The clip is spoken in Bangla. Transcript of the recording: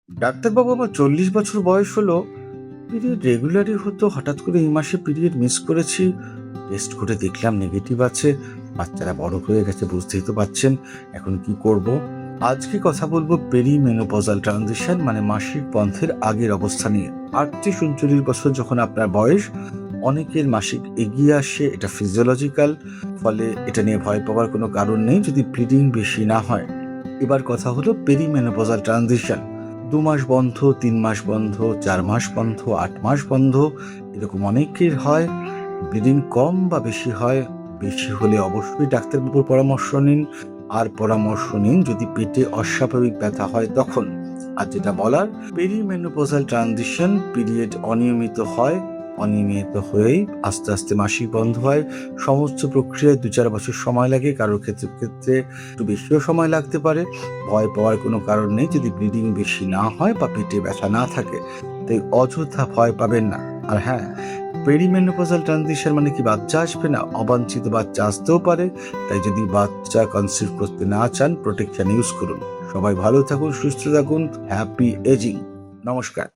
ডাক্তারবাবু, আমার 40 বছর বয়স হলো। পিরিয়ড রেগুলারই হতো, হঠাৎ করে এই মাসে পিরিয়ড মিস করেছি। টেস্ট করে দেখলাম নেগেটিভ আছে। বাচ্চারা বড় হয়ে গেছে, বুঝতেই তো পারছেন। এখন কি করব? আজকে কথা বলবো পেরিমেনোপজাল ট্রানজিশন মানে মাসিক বন্ধের আগের অবস্থা নিয়ে। 38-39 বছর যখন আপনার বয়স, অনেকের মাসিক এগিয়ে আসে, এটা ফিজিওলজিক্যাল। ফলে এটা নিয়ে ভয় পাওয়ার কোনো কারণ নেই যদি ব্লিডিং বেশি না হয়। এবার কথা হলো পেরিমেনোপজাল ট্রানজিশন। 2 মাস বন্ধ, 3 মাস বন্ধ, 4 মাস বন্ধ, 8 মাস বন্ধ, এরকম অনেকের হয়। ব্লিডিং কম বা বেশি হয়, বেশি হলে অবশ্যই ডাক্তারবাবুর পরামর্শ নিন। আর পরামর্শ নিন যদি পেটে অস্বাভাবিক ব্যথা হয় তখন। আর যেটা বলার, পেরিমেনোপজাল ট্রানজিশন পিরিয়ড অনিয়মিত হয়, অনিয়মিত হয়েই আস্তে আস্তে মাসিক বন্ধ হয়। সমস্ত প্রক্রিয়ায় 2-4 বছর সময় লাগে, কারোর ক্ষেত্রে একটু বেশিও সময় লাগতে পারে। ভয় পাওয়ার কোনো কারণ নেই যদি ব্লিডিং বেশি না হয় বা পেটে ব্যথা না থাকে। তাই অযথা ভয় পাবেন না। আর হ্যাঁ, পেরিমেনোপজাল ট্রানজিশন মানে কি বাচ্চা আসবে না? অবাঞ্ছিত বাচ্চা আসতেও পারে। তাই যদি বাচ্চা কনসিভ করতে না চান, প্রোটেকশন ইউজ করুন। সবাই ভালো থাকুন, সুস্থ থাকুন। Happy ageing. নমস্কার।